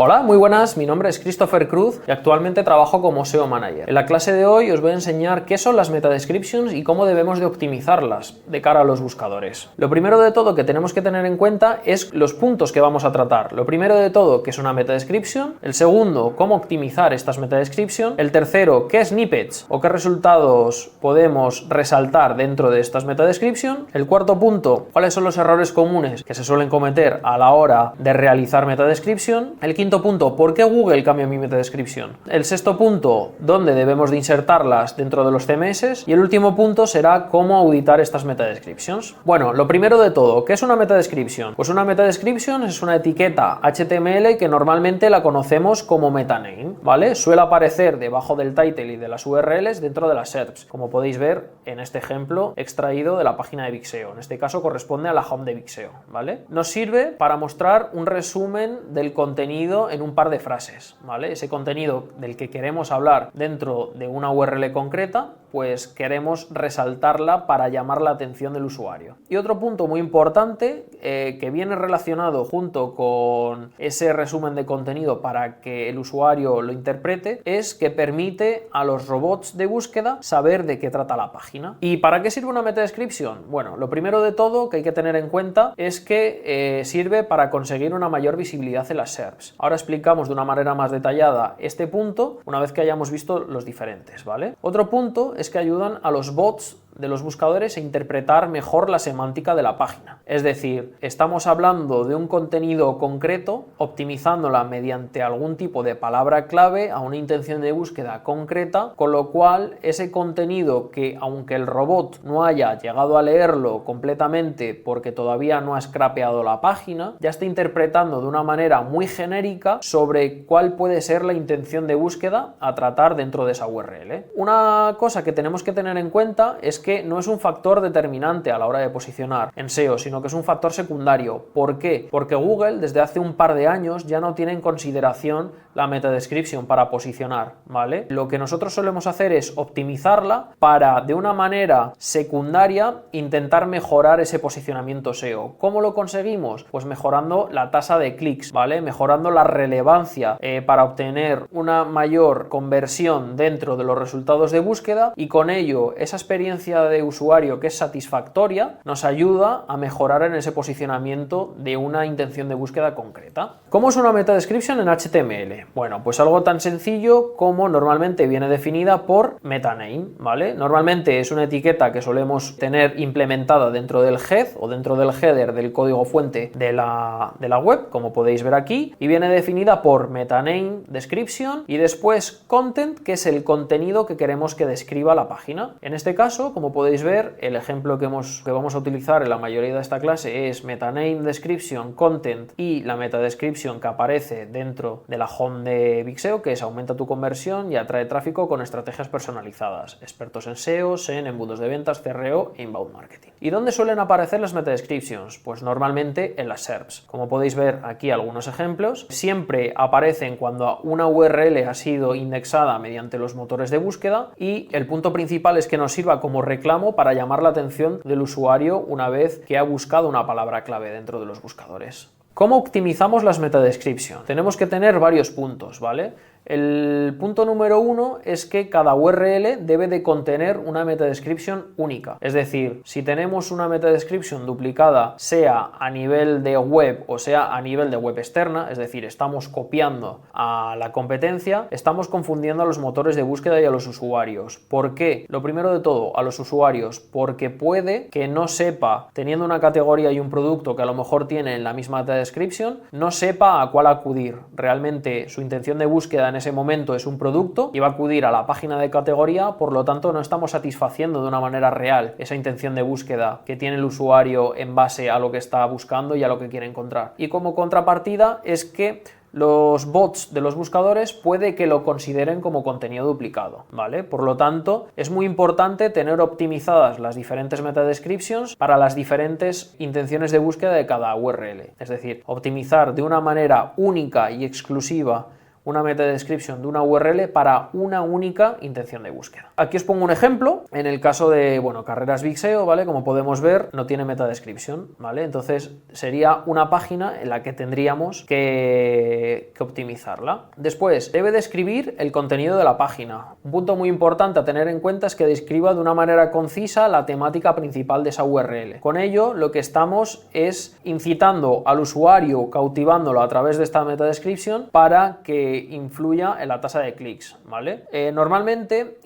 Hola, muy buenas, mi nombre es Christopher Cruz y actualmente trabajo como SEO Manager. En la clase de hoy os voy a enseñar qué son las meta descriptions y cómo debemos de optimizarlas de cara a los buscadores. Lo primero de todo que tenemos que tener en cuenta es los puntos que vamos a tratar. Lo primero de todo, qué es una meta description. El segundo, cómo optimizar estas meta descriptions. El tercero, qué snippets o qué resultados podemos resaltar dentro de estas meta descriptions. El cuarto punto, cuáles son los errores comunes que se suelen cometer a la hora de realizar meta description. El quinto punto, ¿por qué Google cambia mi meta description? El sexto punto, ¿dónde debemos de insertarlas dentro de los CMS? Y el último punto será cómo auditar estas meta descriptions. Bueno, lo primero de todo, ¿qué es una meta description? Pues una meta description es una etiqueta HTML que normalmente la conocemos como meta name, ¿vale? Suele aparecer debajo del title y de las URLs dentro de las SERPs, como podéis ver en este ejemplo extraído de la página de Vigseo. En este caso corresponde a la home de Vigseo, ¿vale? Nos sirve para mostrar un resumen del contenido en un par de frases, ¿vale? Ese contenido del que queremos hablar dentro de una URL concreta, pues queremos resaltarla para llamar la atención del usuario. Y otro punto muy importante que viene relacionado junto con ese resumen de contenido para que el usuario lo interprete es que permite a los robots de búsqueda saber de qué trata la página. ¿Y para qué sirve una meta description? Bueno, lo primero de todo que hay que tener en cuenta es que sirve para conseguir una mayor visibilidad en las SERPs. Ahora explicamos de una manera más detallada este punto una vez que hayamos visto los diferentes, ¿vale? Otro punto es que ayudan a los bots de los buscadores a interpretar mejor la semántica de la página. Es decir, estamos hablando de un contenido concreto, optimizándola mediante algún tipo de palabra clave a una intención de búsqueda concreta, con lo cual ese contenido que, aunque el robot no haya llegado a leerlo completamente porque todavía no ha scrapeado la página, ya está interpretando de una manera muy genérica sobre cuál puede ser la intención de búsqueda a tratar dentro de esa URL. Una cosa que tenemos que tener en cuenta es que no es un factor determinante a la hora de posicionar en SEO, sino que es un factor secundario. ¿Por qué? Porque Google desde hace un par de años ya no tiene en consideración la meta description para posicionar, ¿vale? Lo que nosotros solemos hacer es optimizarla para, de una manera secundaria, intentar mejorar ese posicionamiento SEO. ¿Cómo lo conseguimos? Pues mejorando la tasa de clics, ¿vale? Mejorando la relevancia para obtener una mayor conversión dentro de los resultados de búsqueda y con ello esa experiencia de usuario que es satisfactoria nos ayuda a mejorar en ese posicionamiento de una intención de búsqueda concreta. ¿Cómo es una meta description en HTML? Bueno, pues algo tan sencillo como normalmente viene definida por meta name, ¿vale? Normalmente es una etiqueta que solemos tener implementada dentro del head o dentro del header del código fuente de la web, como podéis ver aquí, y viene definida por meta name description y después content, que es el contenido que queremos que describa la página. En este caso, como podéis ver, el ejemplo que vamos a utilizar en la mayoría de esta clase es meta name description content y la meta description que aparece dentro de la home de Vigseo, que es aumenta tu conversión y atrae tráfico con estrategias personalizadas, expertos en SEO, en embudos de ventas, CRO e inbound marketing. ¿Y dónde suelen aparecer las meta descriptions? Pues normalmente en las SERPs. Como podéis ver aquí algunos ejemplos, siempre aparecen cuando una URL ha sido indexada mediante los motores de búsqueda y el punto principal es que nos sirva como reclamo para llamar la atención del usuario una vez que ha buscado una palabra clave dentro de los buscadores. ¿Cómo optimizamos las meta descriptions? Tenemos que tener varios puntos, ¿vale? El punto número uno es que cada URL debe de contener una meta description única. Es decir, si tenemos una meta description duplicada, sea a nivel de web o sea a nivel de web externa, es decir, estamos copiando a la competencia, estamos confundiendo a los motores de búsqueda y a los usuarios. ¿Por qué? Lo primero de todo, a los usuarios, porque puede que no sepa, teniendo una categoría y un producto que a lo mejor tiene en la misma meta description, no sepa a cuál acudir. Realmente su intención de búsqueda en ese momento es un producto y va a acudir a la página de categoría, por lo tanto no estamos satisfaciendo de una manera real esa intención de búsqueda que tiene el usuario en base a lo que está buscando y a lo que quiere encontrar. Y como contrapartida es que los bots de los buscadores puede que lo consideren como contenido duplicado, ¿vale? Por lo tanto, es muy importante tener optimizadas las diferentes meta descriptions para las diferentes intenciones de búsqueda de cada URL. Es decir, optimizar de una manera única y exclusiva una meta description de una URL para una única intención de búsqueda. Aquí os pongo un ejemplo. En el caso de, bueno, carreras Big SEO, ¿vale? Como podemos ver, no tiene meta description, ¿vale? Entonces sería una página en la que tendríamos que optimizarla. Después, debe describir el contenido de la página. Un punto muy importante a tener en cuenta es que describa de una manera concisa la temática principal de esa URL. Con ello, lo que estamos es incitando al usuario, cautivándolo a través de esta meta description para que influya en la tasa de clics, ¿vale? Normalmente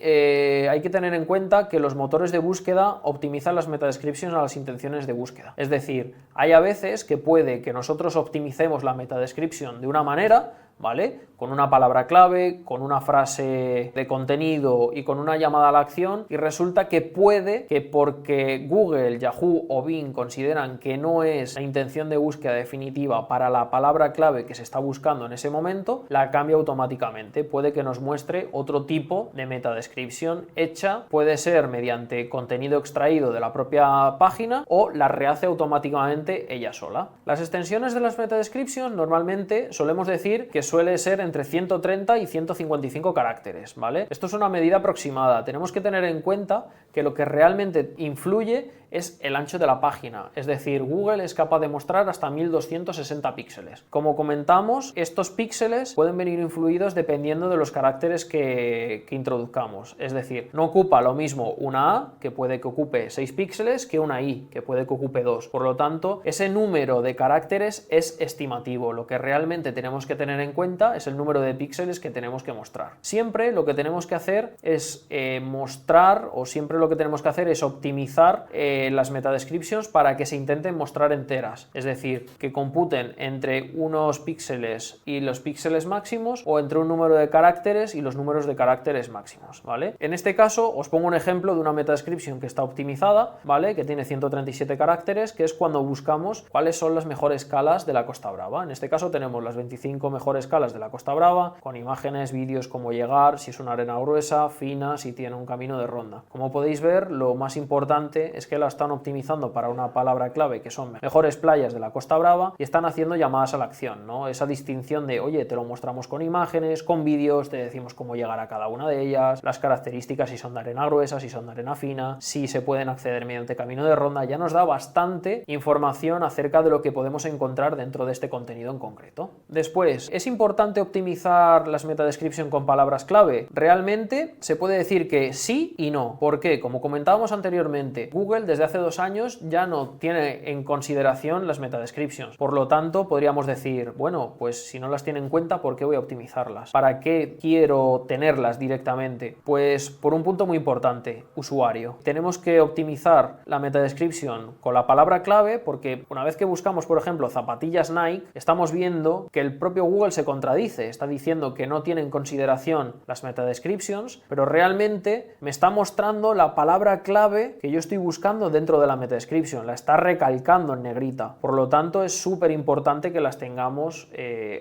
hay que tener en cuenta que los motores de búsqueda optimizan las meta descriptions a las intenciones de búsqueda. Es decir, hay a veces que puede que nosotros optimicemos la meta description de una manera, ¿vale? Con una palabra clave, con una frase de contenido y con una llamada a la acción, y resulta que puede que porque Google, Yahoo o Bing consideran que no es la intención de búsqueda definitiva para la palabra clave que se está buscando en ese momento, la cambia automáticamente. Puede que nos muestre otro tipo de meta description hecha, puede ser mediante contenido extraído de la propia página o la rehace automáticamente ella sola. Las extensiones de las meta descriptions normalmente solemos decir que suele ser entre 130 y 155 caracteres, ¿vale? Esto es una medida aproximada. Tenemos que tener en cuenta que lo que realmente influye es el ancho de la página, es decir, Google es capaz de mostrar hasta 1260 píxeles. Como comentamos, estos píxeles pueden venir influidos dependiendo de los caracteres que introduzcamos, es decir, no ocupa lo mismo una A, que puede que ocupe 6 píxeles, que una I, que puede que ocupe 2. Por lo tanto, ese número de caracteres es estimativo. Lo que realmente tenemos que tener en cuenta es el número de píxeles que tenemos que mostrar. Siempre lo que tenemos que hacer es mostrar, o siempre lo que tenemos que hacer es optimizar las meta descriptions para que se intenten mostrar enteras, es decir, que computen entre unos píxeles y los píxeles máximos o entre un número de caracteres y los números de caracteres máximos, ¿vale? En este caso os pongo un ejemplo de una meta description que está optimizada, ¿vale? Que tiene 137 caracteres, que es cuando buscamos cuáles son las mejores calas de la Costa Brava. En este caso tenemos las 25 mejores calas de la Costa Brava, con imágenes, vídeos, cómo llegar, si es una arena gruesa, fina, si tiene un camino de ronda. Como podéis ver, lo más importante es que la están optimizando para una palabra clave que son mejores playas de la Costa Brava y están haciendo llamadas a la acción, ¿no? Esa distinción de, oye, te lo mostramos con imágenes, con vídeos, te decimos cómo llegar a cada una de ellas, las características, si son de arena gruesa, si son de arena fina, si se pueden acceder mediante camino de ronda. Ya nos da bastante información acerca de lo que podemos encontrar dentro de este contenido en concreto. Después, ¿es importante optimizar las meta description con palabras clave? Realmente se puede decir que sí y no. ¿Por qué? Como comentábamos anteriormente, Google desde hace 2 años ya no tiene en consideración las meta descriptions. Por lo tanto, podríamos decir, bueno, pues si no las tiene en cuenta, ¿por qué voy a optimizarlas? ¿Para qué quiero tenerlas directamente? Pues por un punto muy importante, usuario. Tenemos que optimizar la meta description con la palabra clave porque una vez que buscamos, por ejemplo, zapatillas Nike, estamos viendo que el propio Google se contradice. Está diciendo que no tiene en consideración las meta descriptions, pero realmente me está mostrando la palabra clave que yo estoy buscando dentro de la meta description, la está recalcando en negrita. Por lo tanto, es súper importante que las tengamos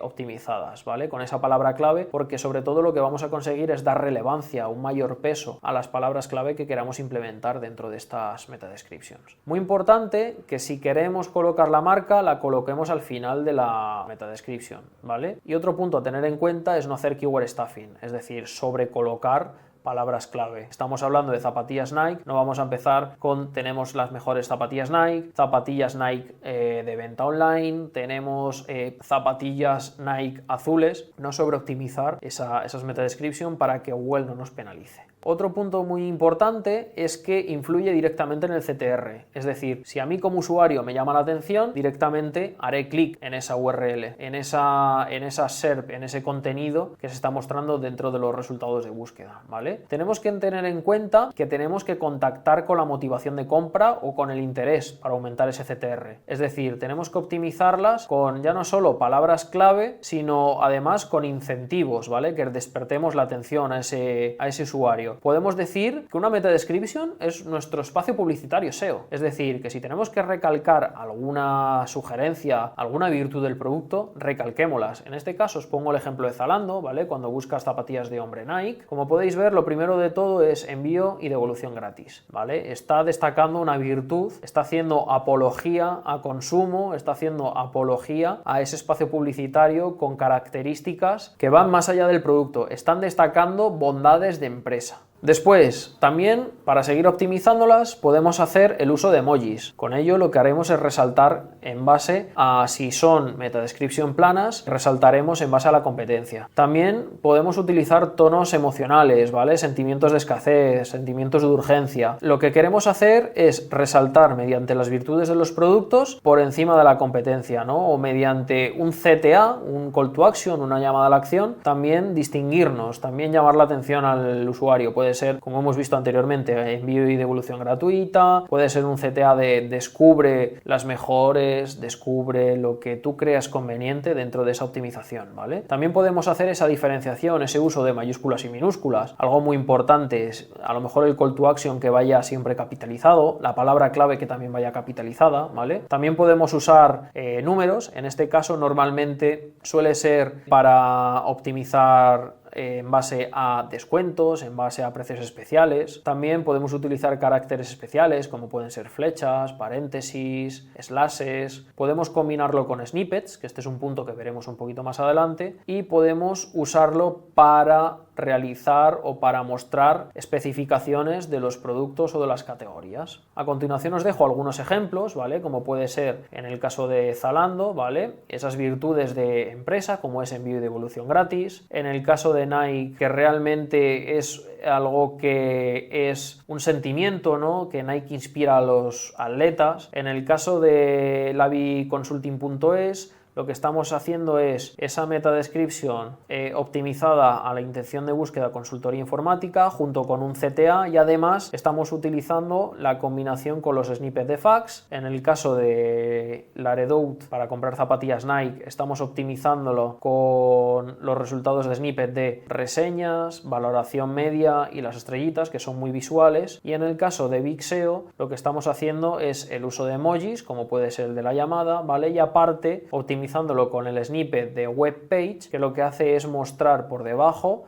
optimizadas, ¿vale? Con esa palabra clave, porque sobre todo lo que vamos a conseguir es dar relevancia, un mayor peso a las palabras clave que queramos implementar dentro de estas meta descriptions. Muy importante que si queremos colocar la marca, la coloquemos al final de la meta description, ¿vale? Y otro punto a tener en cuenta es no hacer keyword stuffing, es decir, sobrecolocar palabras clave. Estamos hablando de zapatillas Nike, no vamos a empezar con tenemos las mejores zapatillas Nike de venta online, tenemos zapatillas Nike azules, no sobreoptimizar esas meta description para que Google no nos penalice. Otro punto muy importante es que influye directamente en el CTR, es decir, si a mí como usuario me llama la atención, directamente haré clic en esa URL, en esa SERP, en ese contenido que se está mostrando dentro de los resultados de búsqueda, ¿vale? Tenemos que tener en cuenta que tenemos que contactar con la motivación de compra o con el interés para aumentar ese CTR, es decir, tenemos que optimizarlas con ya no solo palabras clave, sino además con incentivos, ¿vale? Que despertemos la atención a ese usuario. publicitario. Podemos decir que una meta description es nuestro espacio publicitario SEO. Es decir, que si tenemos que recalcar alguna sugerencia, alguna virtud del producto, recalquémoslas. En este caso os pongo el ejemplo de Zalando, ¿vale? Cuando buscas zapatillas de hombre Nike. Como podéis ver, lo primero de todo es envío y devolución gratis, ¿vale? Está destacando una virtud, está haciendo apología a consumo, está haciendo apología a ese espacio publicitario con características que van más allá del producto, están destacando bondades de empresa. Después, también, para seguir optimizándolas, podemos hacer el uso de emojis. Con ello lo que haremos es resaltar en base a si son meta description planas, resaltaremos en base a la competencia. También podemos utilizar tonos emocionales, ¿vale? Sentimientos de escasez, sentimientos de urgencia. Lo que queremos hacer es resaltar mediante las virtudes de los productos por encima de la competencia, ¿no? O mediante un CTA, un call to action, una llamada a la acción, también distinguirnos, también llamar la atención al usuario. Puede ser, como hemos visto anteriormente, envío y devolución gratuita, puede ser un CTA de descubre las mejores, descubre lo que tú creas conveniente dentro de esa optimización, ¿vale? También podemos hacer esa diferenciación, ese uso de mayúsculas y minúsculas. Algo muy importante es a lo mejor el call to action que vaya siempre capitalizado, la palabra clave que también vaya capitalizada, ¿vale? También podemos usar números, en este caso normalmente suele ser para optimizar en base a descuentos, en base a precios especiales. También podemos utilizar caracteres especiales como pueden ser flechas, paréntesis, slashes. Podemos combinarlo con snippets, que este es un punto que veremos un poquito más adelante, y podemos usarlo para realizar o para mostrar especificaciones de los productos o de las categorías. A continuación os dejo algunos ejemplos, ¿vale? Como puede ser en el caso de Zalando, ¿vale? Esas virtudes de empresa como es envío y devolución gratis. En el caso de Nike, que realmente es algo que es un sentimiento, ¿no? Que Nike inspira a los atletas. En el caso de laviconsulting.es, lo que estamos haciendo es esa meta description optimizada a la intención de búsqueda consultoría informática junto con un CTA, y además estamos utilizando la combinación con los snippets de fax. En el caso de la Redout para comprar zapatillas Nike estamos optimizándolo con los resultados de snippet de reseñas, valoración media y las estrellitas, que son muy visuales. Y en el caso de Big SEO lo que estamos haciendo es el uso de emojis, como puede ser el de la llamada, ¿vale? Y aparte optimizándolo con el snippet de web page, que lo que hace es mostrar por debajo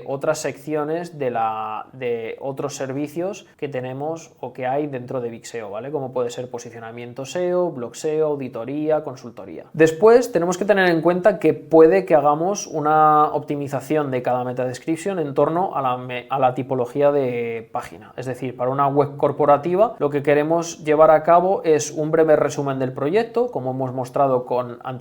otras secciones de otros servicios que tenemos o que hay dentro de Big SEO, ¿vale? Como puede ser posicionamiento SEO, blog SEO, auditoría, consultoría. Después tenemos que tener en cuenta que puede que hagamos una optimización de cada meta description en torno a la tipología de página. Es decir, para una web corporativa lo que queremos llevar a cabo es un breve resumen del proyecto, como hemos mostrado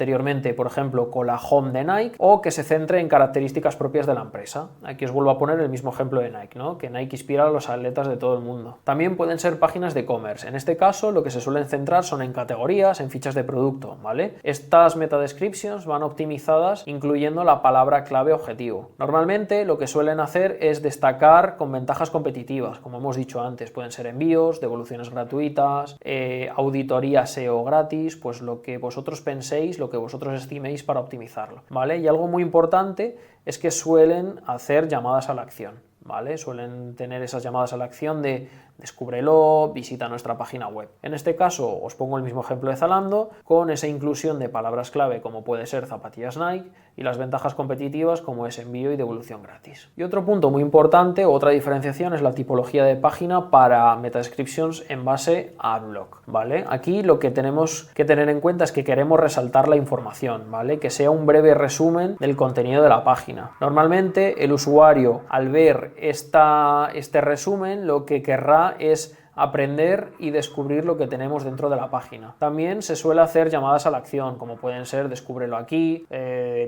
anteriormente, por ejemplo, con la home de Nike, o que se centre en características propias de la empresa. Aquí os vuelvo a poner el mismo ejemplo de Nike, ¿no? Que Nike inspira a los atletas de todo el mundo. También pueden ser páginas de e-commerce. En este caso, lo que se suelen centrar son en categorías, en fichas de producto, ¿vale? Estas meta descriptions van optimizadas incluyendo la palabra clave objetivo. Normalmente lo que suelen hacer es destacar con ventajas competitivas, como hemos dicho antes, pueden ser envíos, devoluciones gratuitas, auditoría SEO gratis, pues lo que vosotros penséis, lo que vosotros estiméis para optimizarlo, ¿vale? Y algo muy importante es que suelen hacer llamadas a la acción, ¿vale? Suelen tener esas llamadas a la acción de descúbrelo, visita nuestra página web. En este caso os pongo el mismo ejemplo de Zalando, con esa inclusión de palabras clave como puede ser zapatillas Nike y las ventajas competitivas como es envío y devolución gratis. Y otro punto muy importante, otra diferenciación, es la tipología de página para meta descriptions en base a blog, ¿vale? Aquí lo que tenemos que tener en cuenta es que queremos resaltar la información, ¿vale? Que sea un breve resumen del contenido de la página. Normalmente el usuario, al ver este resumen, lo que querrá es aprender y descubrir lo que tenemos dentro de la página. También se suele hacer llamadas a la acción, como pueden ser descúbrelo aquí,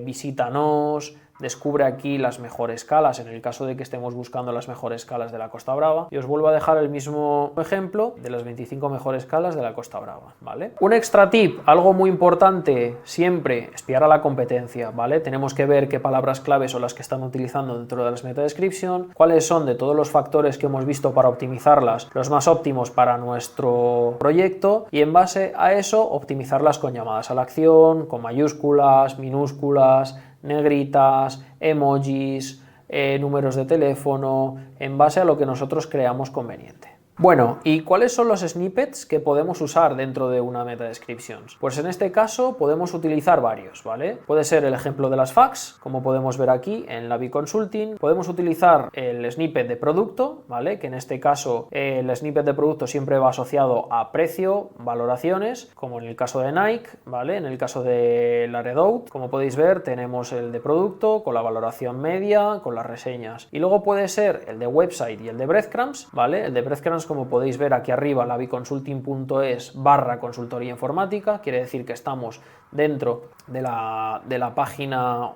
visítanos, descubre aquí las mejores calas, en el caso de que estemos buscando las mejores calas de la Costa Brava. Y os vuelvo a dejar el mismo ejemplo de las 25 mejores calas de la Costa Brava, ¿vale? Un extra tip, algo muy importante, siempre espiar a la competencia, ¿vale? Tenemos que ver qué palabras clave son las que están utilizando dentro de las meta description, cuáles son de todos los factores que hemos visto para optimizarlas, los más óptimos para nuestro proyecto, y en base a eso optimizarlas con llamadas a la acción, con mayúsculas, minúsculas, negritas, emojis, números de teléfono, en base a lo que nosotros creamos conveniente. Bueno, ¿y cuáles son los snippets que podemos usar dentro de una meta descriptions? Pues en este caso podemos utilizar varios, ¿vale? Puede ser el ejemplo de las FAQs, como podemos ver aquí en la B-Consulting. Podemos utilizar el snippet de producto, ¿vale? Que en este caso el snippet de producto siempre va asociado a precio, valoraciones, como en el caso de Nike, ¿vale? En el caso de la Redout, como podéis ver, tenemos el de producto con la valoración media, con las reseñas. Y luego puede ser el de website y el de breadcrumbs, ¿vale? El de breadcrumbs, como podéis ver aquí arriba, la biconsulting.es/consultoría informática, quiere decir que estamos dentro de la página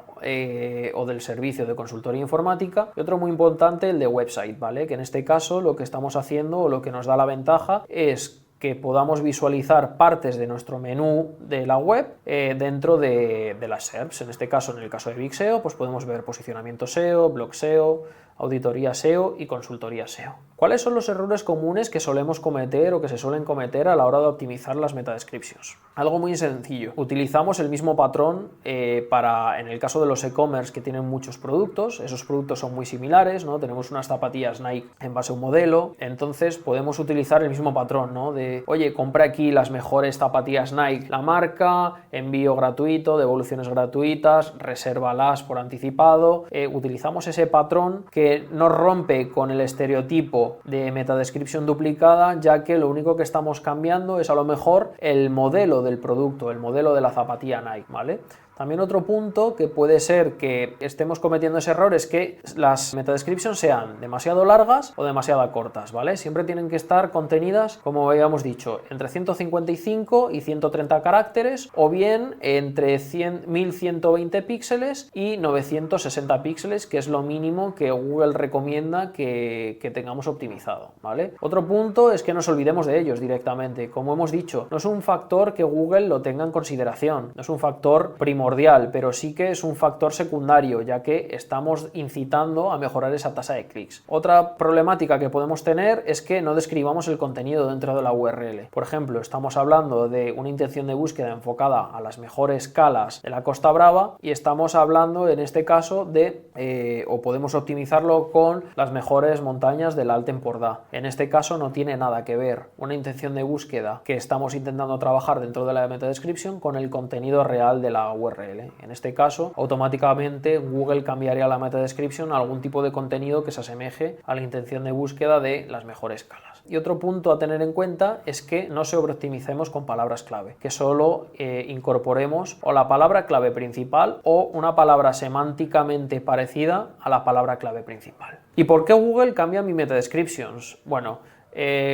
o del servicio de consultoría informática. Y otro muy importante, el de website, ¿vale? Que en este caso lo que estamos haciendo o lo que nos da la ventaja es que podamos visualizar partes de nuestro menú de la web dentro de las SERPs. En este caso, en el caso de Big SEO, pues podemos ver posicionamiento SEO, blog SEO, auditoría SEO y consultoría SEO. ¿Cuáles son los errores comunes que solemos cometer o que se suelen cometer a la hora de optimizar las meta descriptions? Algo muy sencillo. Utilizamos el mismo patrón en el caso de los e-commerce que tienen muchos productos. Esos productos son muy similares, ¿no? Tenemos unas zapatillas Nike en base a un modelo, entonces podemos utilizar el mismo patrón, ¿no? De, oye, compra aquí las mejores zapatillas Nike, la marca, envío gratuito, devoluciones gratuitas, resérvalas por anticipado. Utilizamos ese patrón que no rompe con el estereotipo de meta description duplicada, ya que lo único que estamos cambiando es a lo mejor el modelo del producto, el modelo de la zapatilla Nike, ¿vale? También otro punto que puede ser que estemos cometiendo ese error es que las meta descriptions sean demasiado largas o demasiado cortas, ¿vale? Siempre tienen que estar contenidas, como habíamos dicho, entre 155 y 130 caracteres o bien entre 1120 píxeles y 960 píxeles, que es lo mínimo que Google recomienda que tengamos optimizado, ¿vale? Otro punto es que nos olvidemos de ellos directamente. Como hemos dicho, no es un factor que Google lo tenga en consideración, no es un factor primordial, pero sí que es un factor secundario, ya que estamos incitando a mejorar esa tasa de clics. Otra problemática que podemos tener es que no describamos el contenido dentro de la URL. Por ejemplo, estamos hablando de una intención de búsqueda enfocada a las mejores calas de la Costa Brava y estamos hablando en este caso de, o podemos optimizarlo con las mejores montañas del Alt Empordà. En este caso no tiene nada que ver una intención de búsqueda que estamos intentando trabajar dentro de la meta description con el contenido real de la URL. En este caso, automáticamente Google cambiaría la meta description a algún tipo de contenido que se asemeje a la intención de búsqueda de las mejores calas. Y otro punto a tener en cuenta es que no sobreoptimicemos con palabras clave, que solo incorporemos o la palabra clave principal o una palabra semánticamente parecida a la palabra clave principal. ¿Y por qué Google cambia mi meta descriptions? Bueno,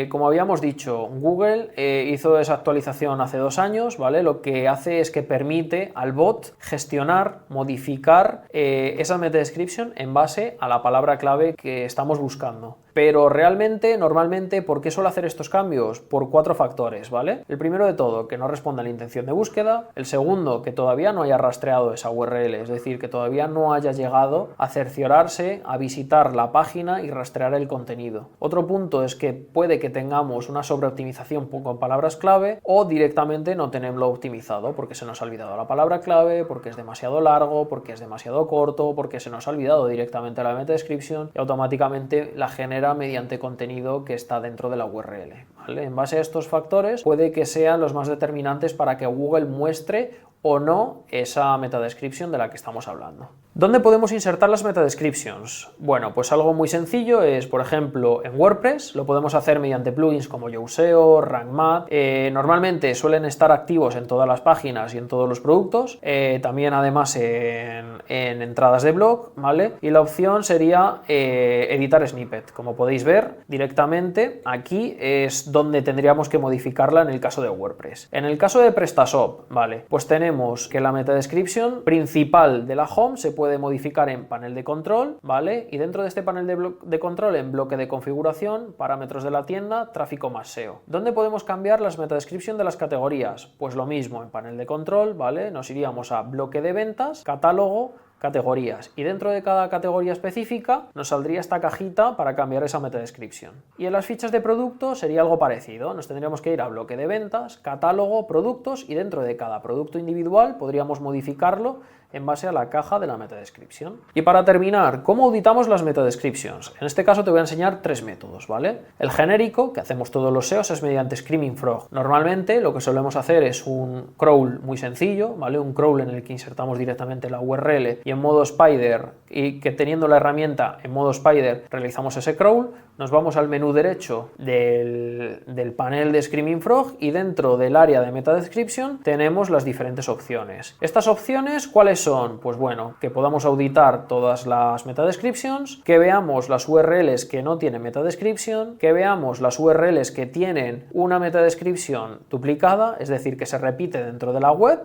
como habíamos dicho, Google hizo esa actualización hace 2 años, ¿vale? Lo que hace es que permite al bot gestionar, modificar esa meta description en base a la palabra clave que estamos buscando. Pero realmente, normalmente, ¿por qué suele hacer estos cambios? Por 4 factores, ¿vale? El primero de todo, que no responda a la intención de búsqueda. El segundo, que todavía no haya rastreado esa URL, es decir, que todavía no haya llegado a cerciorarse, a visitar la página y rastrear el contenido. Otro punto es que puede que tengamos una sobreoptimización con palabras clave o directamente no tenerlo optimizado porque se nos ha olvidado la palabra clave, porque es demasiado largo, porque es demasiado corto, porque se nos ha olvidado directamente la meta description y automáticamente la genera mediante contenido que está dentro de la URL, ¿vale? En base a estos factores puede que sean los más determinantes para que Google muestre o no esa meta description de la que estamos hablando. ¿Dónde podemos insertar las meta descriptions? Bueno, pues algo muy sencillo es, por ejemplo, en WordPress. Lo podemos hacer mediante plugins como Yoast SEO, Rank Math. Normalmente suelen estar activos en todas las páginas y en todos los productos. También además en entradas de blog, ¿vale? Y la opción sería editar snippet. Como podéis ver directamente, aquí es donde tendríamos que modificarla en el caso de WordPress. En el caso de PrestaShop, ¿vale? Pues tenemos que la meta description principal de la home se puede modificar en panel de control, ¿vale? Y dentro de este panel de control, en bloque de configuración, parámetros de la tienda, tráfico más SEO. ¿Dónde podemos cambiar las meta description de las categorías? Pues lo mismo en panel de control, ¿vale? Nos iríamos a bloque de ventas, catálogo, categorías, y dentro de cada categoría específica nos saldría esta cajita para cambiar esa meta description. Y en las fichas de producto sería algo parecido, nos tendríamos que ir a bloque de ventas, catálogo, productos, y dentro de cada producto individual podríamos modificarlo en base a la caja de la metadescripción. Y para terminar, ¿cómo auditamos las metadescriptions? En este caso te voy a enseñar tres métodos, ¿vale? El genérico, que hacemos todos los SEOs, es mediante Screaming Frog. Normalmente lo que solemos hacer es un crawl muy sencillo, ¿vale? Un crawl en el que insertamos directamente la URL y en modo Spider, y que teniendo la herramienta en modo Spider realizamos ese crawl. Nos vamos al menú derecho del panel de Screaming Frog y dentro del área de metadescription tenemos las diferentes opciones. Estas opciones, ¿cuáles son? Pues bueno, que podamos auditar todas las metadescriptions, que veamos las URLs que no tienen metadescription, que veamos las URLs que tienen una metadescription duplicada, es decir, que se repite dentro de la web.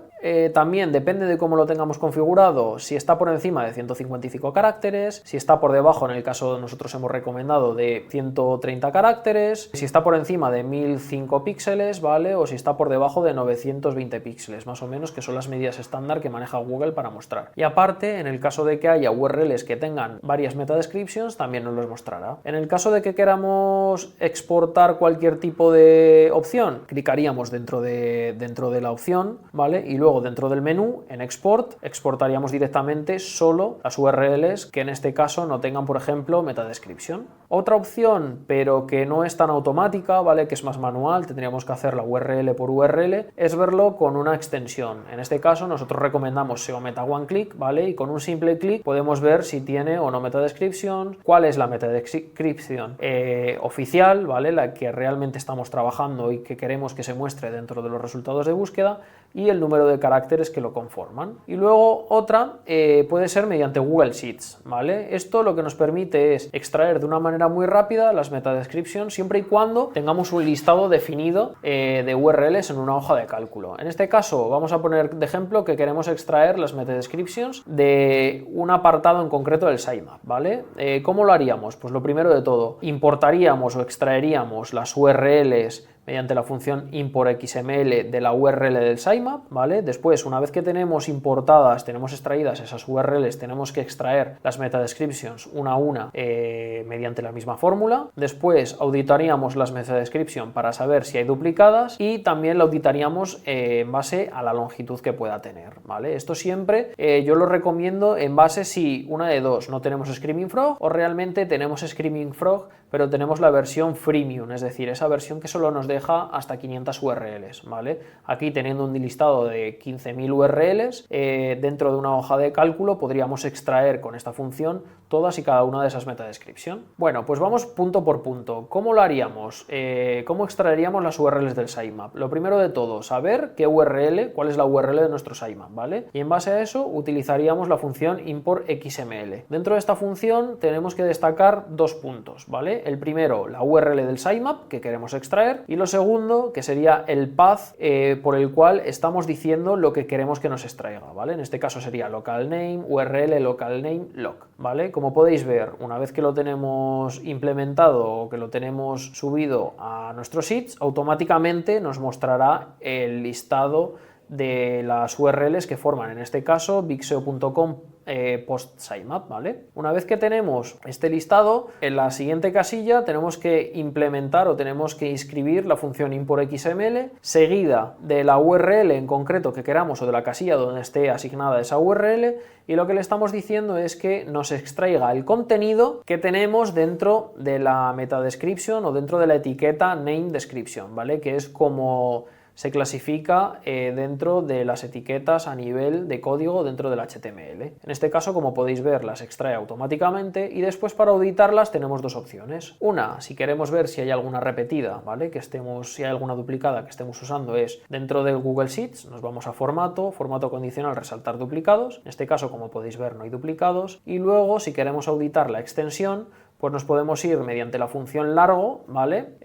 También depende de cómo lo tengamos configurado, si está por encima de 155 caracteres, si está por debajo, en el caso de nosotros hemos recomendado de 130 caracteres, si está por encima de 1005 píxeles, ¿vale? O si está por debajo de 920 píxeles, más o menos, que son las medidas estándar que maneja Google para mostrar. Y aparte, en el caso de que haya URLs que tengan varias metadescriptions, también nos los mostrará. En el caso de que queramos exportar cualquier tipo de opción, clicaríamos dentro de la opción, ¿vale? Y luego dentro del menú, en Export, exportaríamos directamente solo las URLs que en este caso no tengan, por ejemplo, metadescription. Otra opción, pero que no es tan automática, ¿vale? Que es más manual, tendríamos que hacer la URL por URL, es verlo con una extensión. En este caso nosotros recomendamos SEO Meta One Click, ¿vale? Y con un simple clic podemos ver si tiene o no metadescription, cuál es la metadescripción oficial, ¿vale? La que realmente estamos trabajando y que queremos que se muestre dentro de los resultados de búsqueda, y el número de caracteres que lo conforman. Y luego otra puede ser mediante Google Sheets, ¿vale? Esto lo que nos permite es extraer de una manera muy rápida las metadescriptions siempre y cuando tengamos un listado definido de URLs en una hoja de cálculo. En este caso vamos a poner de ejemplo que queremos extraer las metadescriptions de un apartado en concreto del sitemap, ¿vale? ¿Cómo lo haríamos? Pues lo primero de todo, importaríamos o extraeríamos las URLs mediante la función import XML de la URL del sitemap, ¿vale? Después, una vez que tenemos importadas, tenemos extraídas esas URLs, tenemos que extraer las metadescriptions una a una mediante la misma fórmula. Después, auditaríamos las metadescriptions para saber si hay duplicadas y también la auditaríamos en base a la longitud que pueda tener, ¿vale? Esto siempre yo lo recomiendo en base si una de dos, no tenemos Screaming Frog o realmente tenemos Screaming Frog pero tenemos la versión freemium, es decir, esa versión que solo nos deja hasta 500 URLs, ¿vale? Aquí teniendo un listado de 15.000 URLs, dentro de una hoja de cálculo podríamos extraer con esta función todas y cada una de esas metadescripción. Bueno, pues vamos punto por punto. ¿Cómo lo haríamos? ¿Cómo extraeríamos las URLs del sitemap? Lo primero de todo, saber qué URL, cuál es la URL de nuestro sitemap, ¿vale? Y en base a eso utilizaríamos la función import XML. Dentro de esta función tenemos que destacar dos puntos, ¿vale? El primero, la URL del sitemap que queremos extraer, y lo segundo, que sería el path por el cual estamos diciendo lo que queremos que nos extraiga, ¿vale? En este caso sería localname, URL, localname, loc, ¿vale? Como podéis ver, una vez que lo tenemos implementado o que lo tenemos subido a nuestros sheets, automáticamente nos mostrará el listado de las URLs que forman, en este caso, bigseo.com post sitemap, ¿vale? Una vez que tenemos este listado, en la siguiente casilla tenemos que implementar o tenemos que inscribir la función import XML seguida de la URL en concreto que queramos o de la casilla donde esté asignada esa URL, y lo que le estamos diciendo es que nos extraiga el contenido que tenemos dentro de la metadescription o dentro de la etiqueta name description, ¿vale? Que es como se clasifica dentro de las etiquetas a nivel de código dentro del HTML. En este caso, como podéis ver, las extrae automáticamente, y después para auditarlas tenemos dos opciones. Una, si queremos ver si hay alguna repetida, ¿vale? Si hay alguna duplicada que estemos usando, es dentro del Google Sheets, nos vamos a formato condicional, resaltar duplicados. En este caso, como podéis ver, no hay duplicados. Y luego, si queremos auditar la extensión, pues nos podemos ir mediante la función largo, ¿vale?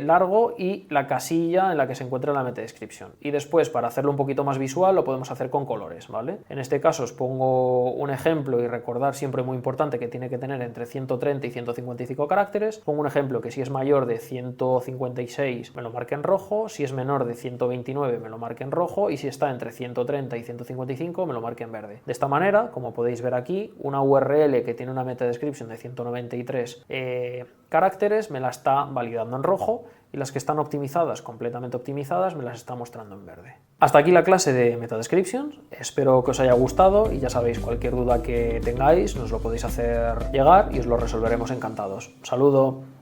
Largo y la casilla en la que se encuentra la metadescripción. Y después, para hacerlo un poquito más visual, lo podemos hacer con colores, ¿vale? En este caso os pongo un ejemplo, y recordar siempre muy importante que tiene que tener entre 130 y 155 caracteres. Pongo un ejemplo que si es mayor de 156 me lo marque en rojo, si es menor de 129 me lo marque en rojo, y si está entre 130 y 155 me lo marque en verde. De esta manera, como podéis ver aquí, una URL que tiene una metadescription de 193 caracteres me la está validando en rojo, y las que están optimizadas, completamente optimizadas, me las está mostrando en verde. Hasta aquí la clase de Meta Descriptions, espero que os haya gustado y ya sabéis, cualquier duda que tengáis nos lo podéis hacer llegar y os lo resolveremos encantados. Un saludo.